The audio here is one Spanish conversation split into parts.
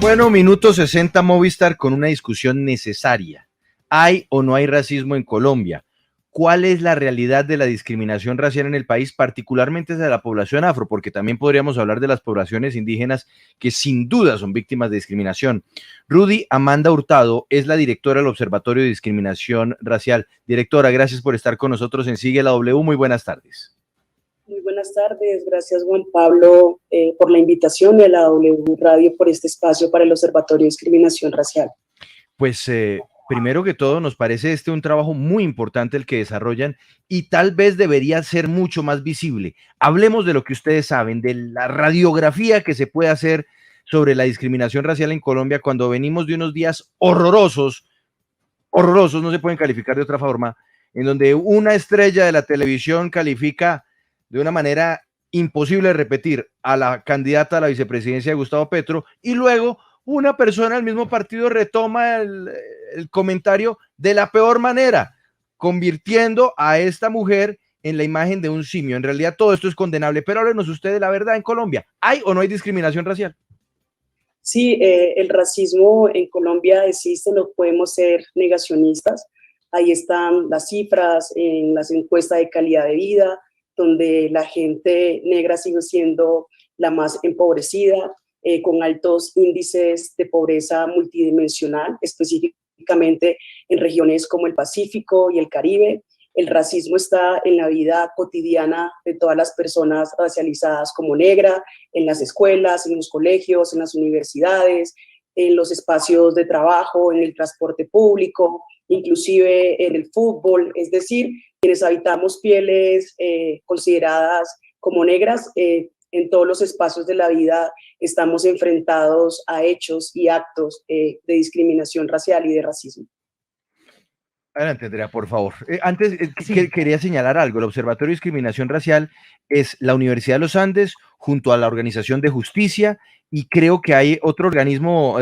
Bueno, minuto 60 Movistar con una discusión necesaria. ¿Hay o no hay racismo en Colombia? ¿Cuál es la realidad de la discriminación racial en el país, particularmente de la población afro? Porque también podríamos hablar de las poblaciones indígenas que sin duda son víctimas de discriminación. Rudy Amanda Hurtado es la directora del Observatorio de Discriminación Racial. Directora, gracias por estar con nosotros en Sigue la W. Muy buenas tardes. Muy buenas tardes, gracias Juan Pablo por la invitación y a la W Radio por este espacio para el Observatorio de Discriminación Racial. Pues primero que todo nos parece un trabajo muy importante el que desarrollan y tal vez debería ser mucho más visible. Hablemos de lo que ustedes saben, de la radiografía que se puede hacer sobre la discriminación racial en Colombia cuando venimos de unos días horrorosos, no se pueden calificar de otra forma, en donde una estrella de la televisión califica de una manera imposible de repetir a la candidata a la vicepresidencia de Gustavo Petro y luego una persona del mismo partido retoma el comentario de la peor manera, convirtiendo a esta mujer en la imagen de un simio. En realidad todo esto es condenable, pero háblenos usted de la verdad en Colombia. ¿Hay o no hay discriminación racial? Sí, el racismo en Colombia existe, no podemos ser negacionistas. Ahí están las cifras en las encuestas de calidad de vida, donde la gente negra sigue siendo la más empobrecida, con altos índices de pobreza multidimensional, específicamente en regiones como el Pacífico y el Caribe. El racismo está en la vida cotidiana de todas las personas racializadas como negra, en las escuelas, en los colegios, en las universidades, en los espacios de trabajo, en el transporte público, inclusive en el fútbol, es decir, quienes habitamos pieles consideradas como negras, en todos los espacios de la vida estamos enfrentados a hechos y actos de discriminación racial y de racismo. Adelante, Andrea, por favor. Antes, quería señalar algo. El Observatorio de Discriminación Racial es la Universidad de los Andes junto a la Organización de Justicia y creo que hay otro organismo,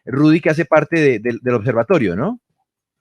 Rudy, que hace parte del observatorio, ¿no?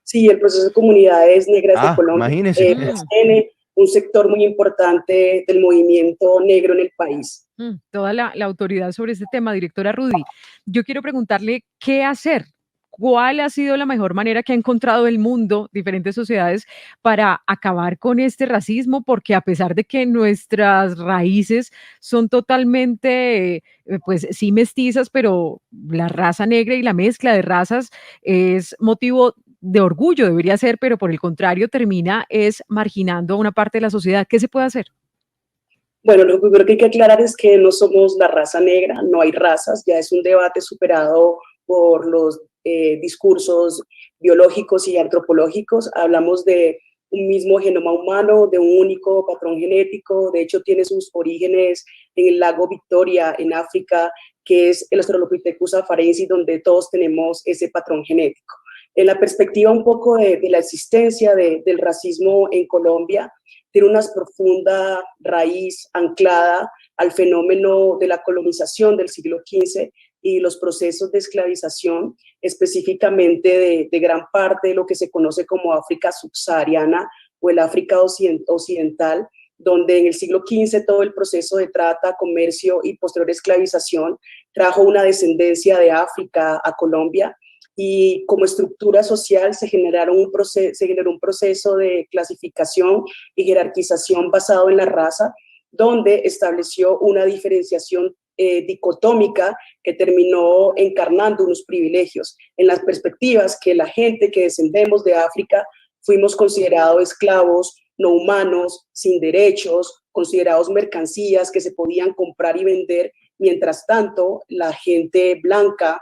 Sí, el Proceso de Comunidades Negras de Colombia, imagínese. tiene un sector muy importante del movimiento negro en el país. Toda la autoridad sobre este tema, directora Rudy. Yo quiero preguntarle qué hacer. ¿Cuál ha sido la mejor manera que ha encontrado el mundo, diferentes sociedades, para acabar con este racismo? Porque a pesar de que nuestras raíces son totalmente, pues sí mestizas, pero la raza negra y la mezcla de razas es motivo de orgullo, debería ser, pero por el contrario termina es marginando a una parte de la sociedad. ¿Qué se puede hacer? Bueno, lo primero que hay que aclarar es que no somos la raza negra, no hay razas, ya es un debate superado por los discursos biológicos y antropológicos. Hablamos de un mismo genoma humano, de un único patrón genético. De hecho, tiene sus orígenes en el lago Victoria, en África, que es el Australopithecus afarensis, donde todos tenemos ese patrón genético. En la perspectiva un poco de la existencia del racismo en Colombia, tiene una profunda raíz anclada al fenómeno de la colonización del siglo XV y los procesos de esclavización, específicamente de gran parte de lo que se conoce como África subsahariana o el África occidental, donde en el siglo XV todo el proceso de trata, comercio y posterior esclavización trajo una descendencia de África a Colombia, y como estructura social se generó un proceso de clasificación y jerarquización basado en la raza, donde estableció una diferenciación dicotómica que terminó encarnando unos privilegios en las perspectivas que la gente que descendemos de África fuimos considerados esclavos, no humanos, sin derechos, considerados mercancías que se podían comprar y vender. Mientras tanto, la gente blanca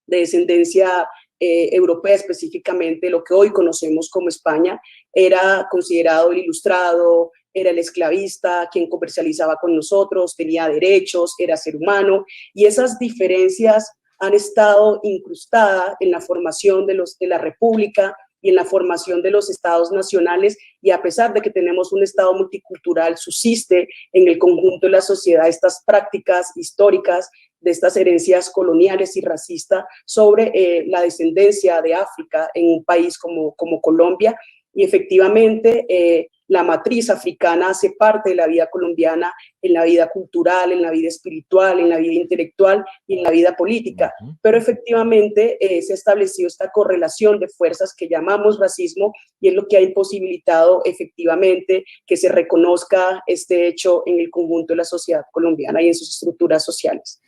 de descendencia europea, específicamente lo que hoy conocemos como España, era considerado el ilustrado, era el esclavista, quien comercializaba con nosotros, tenía derechos, era ser humano, y esas diferencias han estado incrustadas en la formación de la República y en la formación de los estados nacionales, y a pesar de que tenemos un estado multicultural, subsiste en el conjunto de la sociedad estas prácticas históricas de estas herencias coloniales y racistas sobre la descendencia de África en un país como Colombia. Y efectivamente la matriz africana hace parte de la vida colombiana, en la vida cultural, en la vida espiritual, en la vida intelectual y en la vida política. Pero efectivamente se ha establecido esta correlación de fuerzas que llamamos racismo y es lo que ha imposibilitado efectivamente que se reconozca este hecho en el conjunto de la sociedad colombiana y en sus estructuras sociales.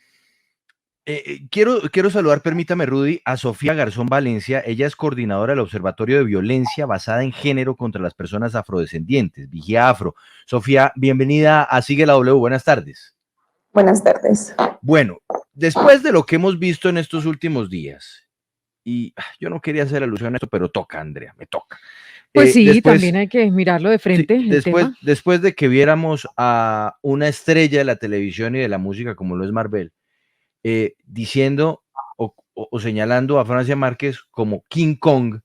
Quiero saludar, permítame, Rudy, a Sofía Garzón Valencia. Ella es coordinadora del Observatorio de Violencia Basada en Género contra las Personas Afrodescendientes, Vigía Afro. Sofía, bienvenida a Sigue la W. Buenas tardes. Buenas tardes. Bueno, después de lo que hemos visto en estos últimos días, y yo no quería hacer alusión a esto, pero toca, Andrea, me toca. Pues sí, también hay que mirarlo de frente. Sí, después de que viéramos a una estrella de la televisión y de la música como lo es Marvel, diciendo o señalando a Francia Márquez como King Kong,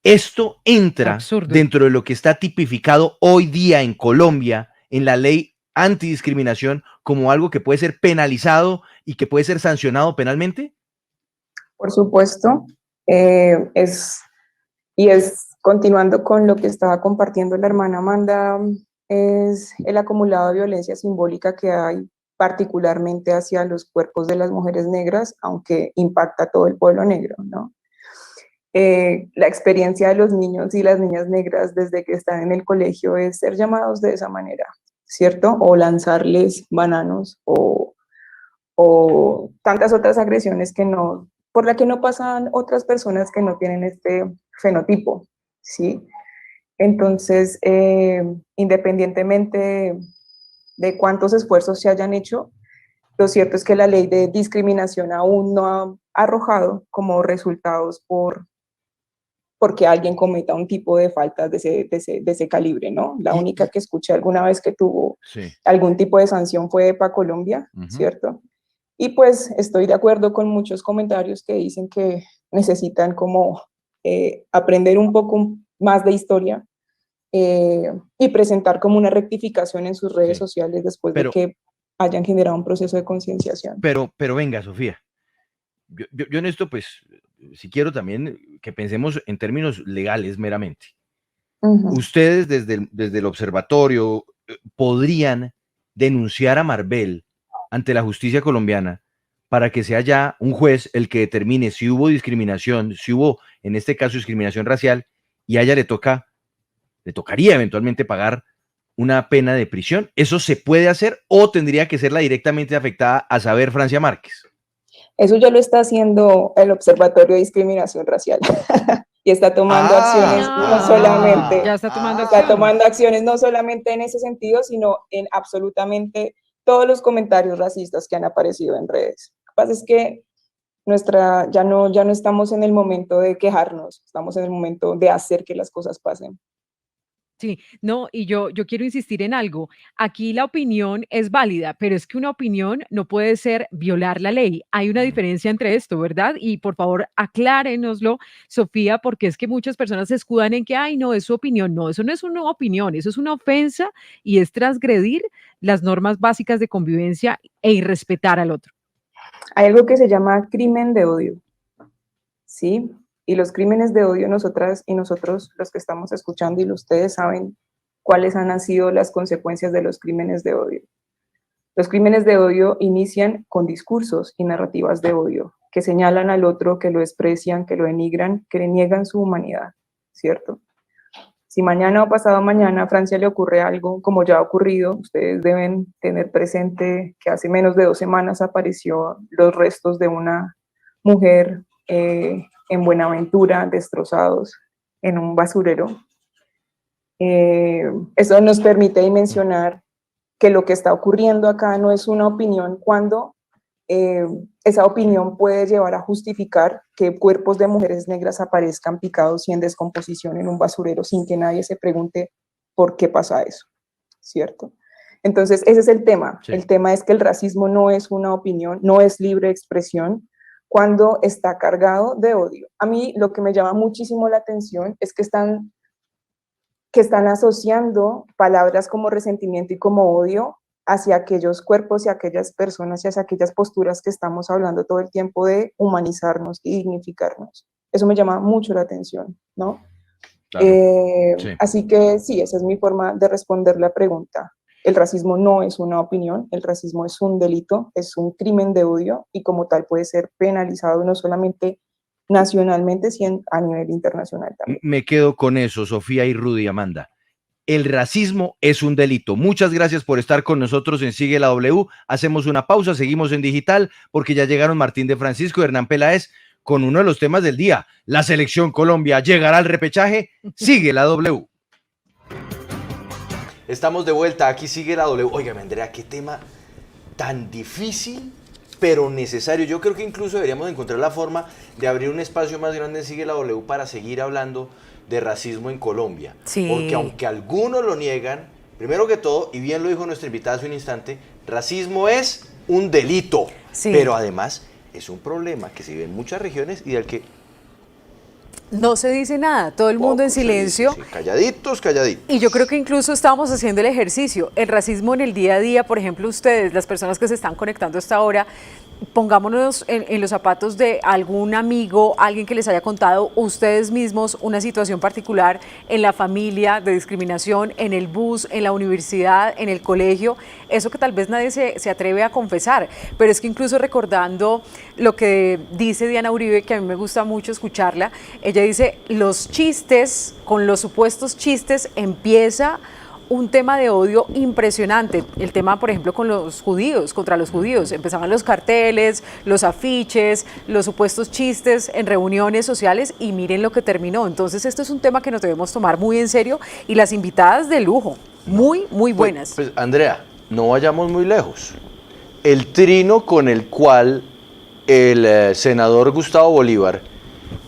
esto entra dentro de lo que está tipificado hoy día en Colombia en la ley antidiscriminación como algo que puede ser penalizado y que puede ser sancionado penalmente. Por supuesto, es continuando con lo que estaba compartiendo la hermana Amanda, es el acumulado de violencia simbólica que hay particularmente hacia los cuerpos de las mujeres negras, aunque impacta a todo el pueblo negro, ¿no? La experiencia de los niños y las niñas negras desde que están en el colegio es ser llamados de esa manera, ¿cierto? O lanzarles bananos o tantas otras agresiones por la que no pasan otras personas que no tienen este fenotipo, ¿sí? Entonces, independientemente de cuántos esfuerzos se hayan hecho, lo cierto es que la ley de discriminación aún no ha arrojado como resultados porque alguien cometa un tipo de faltas de ese calibre, ¿no? La única que escuché alguna vez que tuvo algún tipo de sanción fue EPA Colombia, ¿cierto? Y pues estoy de acuerdo con muchos comentarios que dicen que necesitan como aprender un poco más de historia y presentar como una rectificación en sus redes sociales después de que hayan generado un proceso de concienciación. Pero venga, Sofía, yo en esto pues, si quiero también que pensemos en términos legales meramente. Ustedes desde el observatorio podrían denunciar a Marvel ante la justicia colombiana para que sea ya un juez el que determine si hubo discriminación, si hubo en este caso discriminación racial y a ella le tocaría eventualmente pagar una pena de prisión. ¿Eso se puede hacer o tendría que ser la directamente afectada, a saber, Francia Márquez? Eso ya lo está haciendo el Observatorio de Discriminación Racial y está tomando acciones no solamente, ya está tomando acciones no solamente en ese sentido, sino en absolutamente todos los comentarios racistas que han aparecido en redes. Lo que pasa es que ya no estamos en el momento de quejarnos, estamos en el momento de hacer que las cosas pasen. Sí, no, y yo quiero insistir en algo. Aquí la opinión es válida, pero es que una opinión no puede ser violar la ley. Hay una diferencia entre esto, ¿verdad? Y por favor, aclárenoslo, Sofía, porque es que muchas personas se escudan en que, ay, no, es su opinión. No, eso no es una opinión, eso es una ofensa y es transgredir las normas básicas de convivencia e irrespetar al otro. Hay algo que se llama crimen de odio, ¿sí? Y los crímenes de odio, nosotras y nosotros, los que estamos escuchando y ustedes saben cuáles han sido las consecuencias de los crímenes de odio. Los crímenes de odio inician con discursos y narrativas de odio que señalan al otro, que lo desprecian, que lo denigran, que le niegan su humanidad, ¿cierto? Si mañana o pasado mañana a Francia le ocurre algo, como ya ha ocurrido, ustedes deben tener presente que hace menos de 2 semanas apareció los restos de una mujer en Buenaventura, destrozados en un basurero. Eso nos permite dimensionar que lo que está ocurriendo acá no es una opinión cuando esa opinión puede llevar a justificar que cuerpos de mujeres negras aparezcan picados y en descomposición en un basurero sin que nadie se pregunte por qué pasa eso, ¿cierto? Entonces, ese es el tema. Sí. El tema es que el racismo no es una opinión, no es libre expresión cuando está cargado de odio. A mí lo que me llama muchísimo la atención es que están asociando palabras como resentimiento y como odio hacia aquellos cuerpos y aquellas personas y hacia aquellas posturas que estamos hablando todo el tiempo de humanizarnos y dignificarnos. Eso me llama mucho la atención, ¿no? Claro, sí. Así que sí, esa es mi forma de responder la pregunta. El racismo no es una opinión, el racismo es un delito, es un crimen de odio y como tal puede ser penalizado no solamente nacionalmente, sino a nivel internacional también. Me quedo con eso, Sofía y Rudy, Amanda. El racismo es un delito. Muchas gracias por estar con nosotros en Sigue la W. Hacemos una pausa, seguimos en digital porque ya llegaron Martín de Francisco y Hernán Peláez con uno de los temas del día. La selección Colombia llegará al repechaje. Sigue la W. Estamos de vuelta, aquí sigue la W. Óigame, Andrea, qué tema tan difícil, pero necesario. Yo creo que incluso deberíamos encontrar la forma de abrir un espacio más grande en Sigue la W para seguir hablando de racismo en Colombia. Sí. Porque aunque algunos lo niegan, primero que todo, y bien lo dijo nuestra invitada hace un instante, racismo es un delito, Sí. pero además es un problema que se vive en muchas regiones y del que No se dice nada, todo el mundo en poco se silencio. dice, sí, calladitos, calladitos. Y yo creo que incluso estábamos haciendo el ejercicio. El racismo en el día a día, por ejemplo, ustedes, las personas que se están conectando hasta ahora, pongámonos en los zapatos de algún amigo, alguien que les haya contado ustedes mismos una situación particular en la familia de discriminación, en el bus, en la universidad, en el colegio, eso que tal vez nadie se atreve a confesar, pero es que incluso recordando lo que dice Diana Uribe, que a mí me gusta mucho escucharla, ella dice, los chistes, con los supuestos chistes empieza un tema de odio impresionante. El tema, por ejemplo, con los judíos, contra los judíos. Empezaban los carteles, los afiches, los supuestos chistes en reuniones sociales y miren lo que terminó. Entonces, esto es un tema que nos debemos tomar muy en serio y las invitadas de lujo, muy, muy buenas. Pues, Andrea, no vayamos muy lejos. El trino con el cual el senador Gustavo Bolívar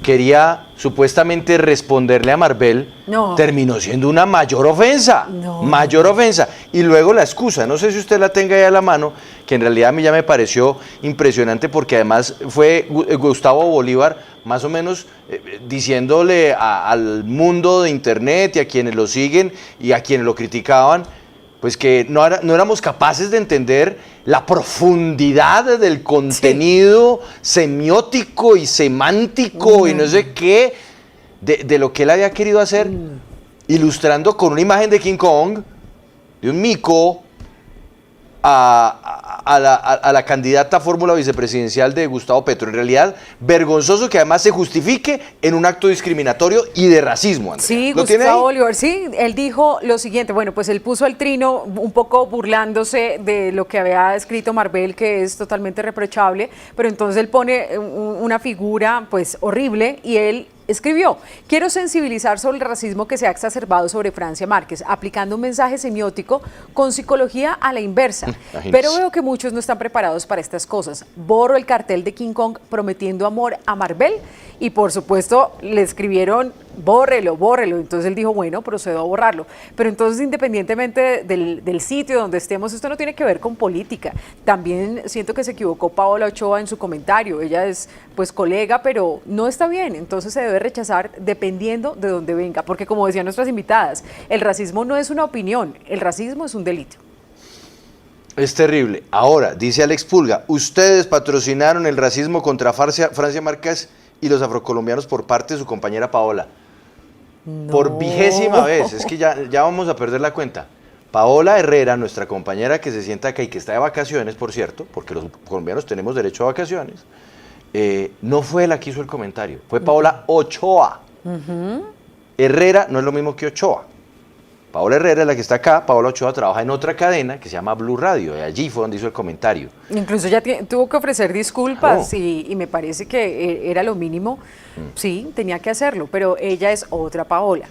quería supuestamente responderle a Marvel, No. terminó siendo una mayor ofensa, No. mayor ofensa. Y luego la excusa, no sé si usted la tenga ahí a la mano, que en realidad a mí ya me pareció impresionante porque además fue Gustavo Bolívar más o menos diciéndole al mundo de internet y a quienes lo siguen y a quienes lo criticaban, pues que no éramos capaces de entender la profundidad del contenido semiótico y semántico y no sé qué, de lo que él había querido hacer, ilustrando con una imagen de King Kong, de un mico, a la candidata a fórmula vicepresidencial de Gustavo Petro. En realidad, vergonzoso que además se justifique en un acto discriminatorio y de racismo, Andrea. Sí, ¿Lo tiene ahí? Gustavo Bolívar, sí, él dijo lo siguiente, bueno, pues él puso al trino un poco burlándose de lo que había escrito Marvel, que es totalmente reprochable, pero entonces él pone una figura pues horrible y él escribió, quiero sensibilizar sobre el racismo que se ha exacerbado sobre Francia Márquez, aplicando un mensaje semiótico con psicología a la inversa. Pero veo que muchos no están preparados para estas cosas. Borro el cartel de King Kong prometiendo amor a Marvel y por supuesto le escribieron bórrelo, bórrelo. Entonces él dijo, bueno, procedo a borrarlo. Pero entonces independientemente del sitio donde estemos, esto no tiene que ver con política. También siento que se equivocó Paola Ochoa en su comentario. Ella es pues colega, pero no está bien. Entonces se debe rechazar dependiendo de dónde venga. Porque como decían nuestras invitadas, el racismo no es una opinión, el racismo es un delito. Es terrible. Ahora, dice Alex Pulga, ustedes patrocinaron el racismo contra Francia Márquez y los afrocolombianos por parte de su compañera Paola. No. Por 20ª vez, es que ya vamos a perder la cuenta. Paola Herrera, nuestra compañera que se sienta acá y que está de vacaciones, por cierto, porque los colombianos tenemos derecho a vacaciones, no fue la que hizo el comentario, fue Paola Ochoa. Herrera no es lo mismo que Ochoa. Paola Herrera es la que está acá, Paola Ochoa trabaja en otra cadena que se llama Blue Radio, y allí fue donde hizo el comentario. Incluso ya tuvo que ofrecer disculpas Claro. y me parece que era lo mínimo. Sí, tenía que hacerlo, pero ella es otra Paola.